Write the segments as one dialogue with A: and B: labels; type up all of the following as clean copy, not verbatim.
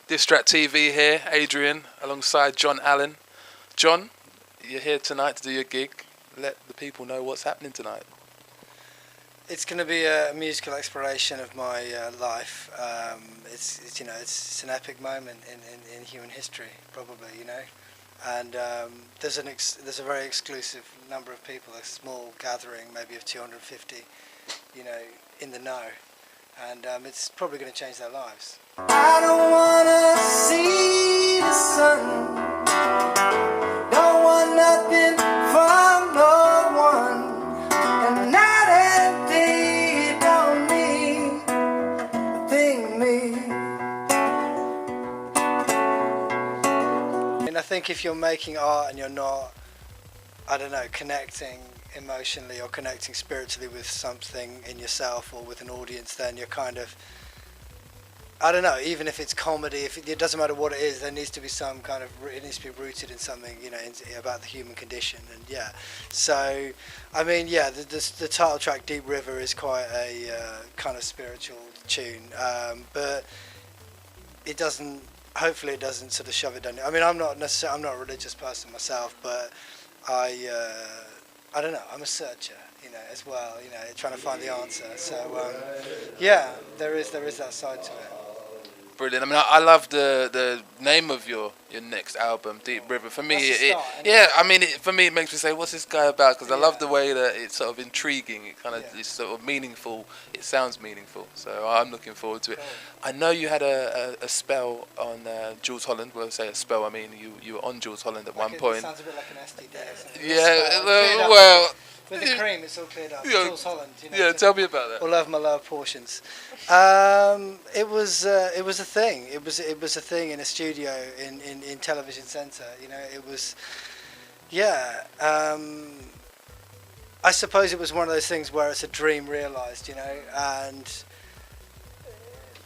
A: DistractTV here, Adrian, alongside Jon Allen. Jon, you're here tonight to do your gig. Let the people know what's happening tonight.
B: It's going to be a musical exploration of my life. It's an epic moment in human history, probably, And there's a very exclusive number of people, a small gathering, maybe of 250, in the know, and it's probably going to change their lives. I don't wanna see the sun. Don't want nothing from no one, and not empty. Don't need a thing me. And I think if you're making art and you're not, connecting emotionally or connecting spiritually with something in yourself or with an audience, then you're kind of, even if it's comedy, it doesn't matter what it is, there needs to be some kind of, it needs to be rooted in something, about the human condition. And so, the title track, Deep River, is quite a kind of spiritual tune, but hopefully it doesn't sort of shove it down. I'm not a religious person myself, but I'm a searcher, as well, trying to find the answer. So, there is that side to it.
A: Brilliant. I love the name of your next album, Deep River. For me, for me, it makes me say, what's this guy about? Because I love the way that it's sort of intriguing. It kind of is sort of meaningful. It sounds meaningful. So I'm looking forward to it. I know you had a spell on Jools Holland. Well, I say a spell, I mean you were on Jools Holland at one point.
B: It sounds a bit like an STD.
A: Yeah, well.
B: With the cream, it's all cleared up. Jools Holland,
A: Yeah, tell me about that.
B: All over my lower portions. It was a thing. It was a thing in a studio in Television Centre. It was, I suppose it was one of those things where it's a dream realised, and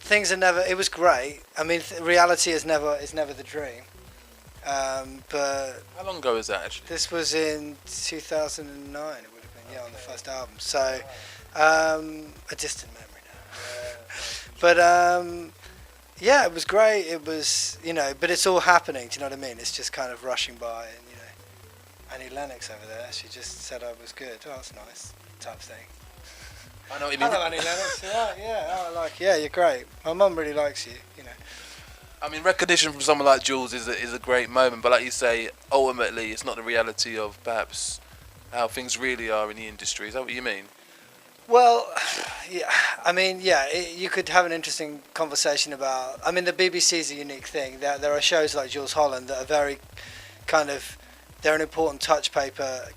B: things are never. It was great. Reality is never the dream. But
A: how long ago was that actually?
B: This was in 2009. It would have been on the first album. So a distant memory now. But it was great. It was but it's all happening. Do you know what I mean? It's just kind of rushing by, and Annie Lennox over there. She just said I was good. Oh, that's nice. Type thing.
A: I know what you mean.
B: Hello, Annie Lennox. You're great. My mum really likes you.
A: Recognition from someone like Jools is a great moment, but like you say, ultimately it's not the reality of perhaps how things really are in the industry. Is that what you mean?
B: Well, you could have an interesting conversation about. The BBC is a unique thing. There are shows like Jools Holland that are very kind of, they're an important touch paper,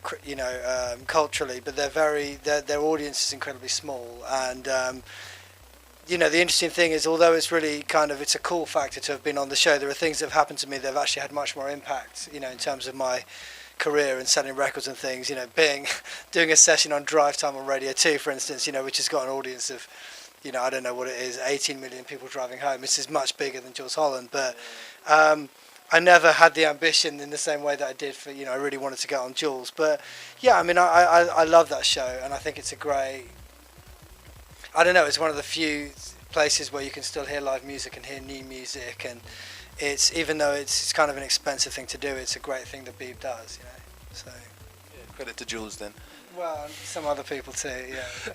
B: culturally, but their audience is incredibly small, and the interesting thing is, although it's really it's a cool factor to have been on the show, there are things that have happened to me that have actually had much more impact, in terms of my career and selling records and things, doing a session on Drive Time on Radio 2, for instance, which has got an audience of, I don't know what it is, 18 million people driving home. This is much bigger than Jools Holland, but I never had the ambition in the same way that I did for, I really wanted to get on Jools. But, I love that show, and I think it's a great... it's one of the few places where you can still hear live music and hear new music, and it's, even though it's kind of an expensive thing to do, it's a great thing that Beeb does, So
A: credit to Jools then.
B: Well, some other people too, yeah.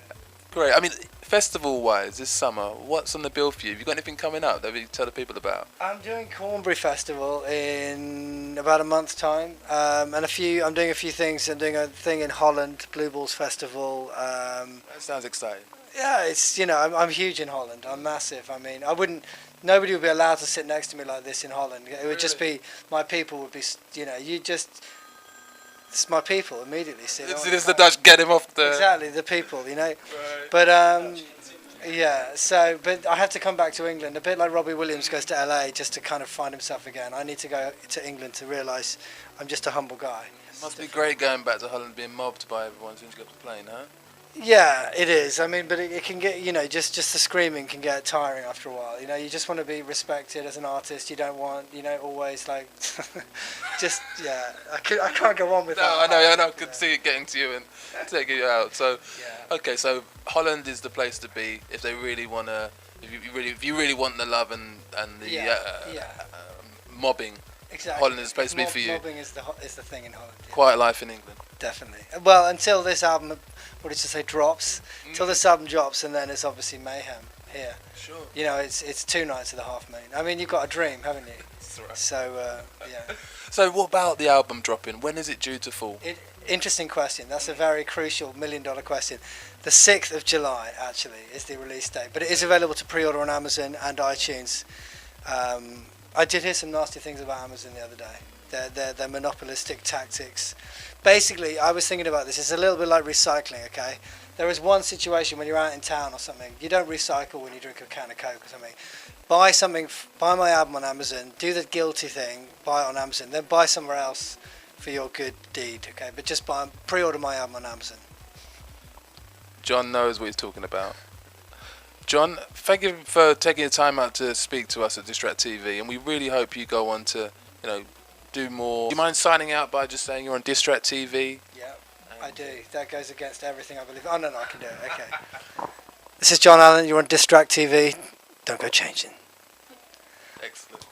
A: Great. Festival-wise, this summer, what's on the bill for you? Have you got anything coming up that we tell the people about?
B: I'm doing Cornbury Festival in about a month's time, and I'm doing a few things. I'm doing a thing in Holland, Blue Balls Festival.
A: That sounds exciting.
B: Yeah, it's I'm huge in Holland. I'm massive. Nobody would be allowed to sit next to me like this in Holland. It would just be, my people would be, it's my people immediately.
A: This is the Dutch get him off the...
B: Exactly, the people,
A: Right.
B: But, but I have to come back to England, a bit like Robbie Williams goes to LA just to kind of find himself again. I need to go to England to realise I'm just a humble guy.
A: It must be great going back to Holland, being mobbed by everyone as soon as you get off the plane, huh?
B: Yeah, it is. But it can get, just the screaming can get tiring after a while. You just want to be respected as an artist. You don't want, always I can't go on with that.
A: I know. I could see it getting to you and taking you out. So, okay, so Holland is the place to be if they really want to If you really want the love and the mobbing,
B: Exactly.
A: Holland is the place to be for you.
B: Mobbing is the thing in Holland. Yeah.
A: Quiet life in England.
B: Definitely. Well, until this album, what did you say, drops? Until this album drops, and then it's obviously mayhem here.
A: Sure.
B: You know, it's 2 nights of the Half Moon. I mean, you've got a dream, haven't you?
A: That's right.
B: So, yeah.
A: So what about the album dropping? When is it due to fall?
B: Interesting question. That's a very crucial $1 million question. The 6th of July, actually, is the release date. But it is available to pre-order on Amazon and iTunes. I did hear some nasty things about Amazon the other day. Their monopolistic tactics. Basically, I was thinking about this. It's a little bit like recycling, okay? There is one situation when you're out in town or something. You don't recycle when you drink a can of Coke or something. Buy my album on Amazon, do the guilty thing, buy it on Amazon, then buy somewhere else for your good deed, okay? But just pre-order my album on Amazon.
A: Jon knows what he's talking about. Jon, thank you for taking the time out to speak to us at DistractTV, and we really hope you go on to, do more. Do you mind signing out by just saying you're on DistractTV?
B: Yeah, I do. That goes against everything I believe. Oh, no, I can do it. Okay. This is Jon Allen. You're on DistractTV. Don't go changing.
A: Excellent.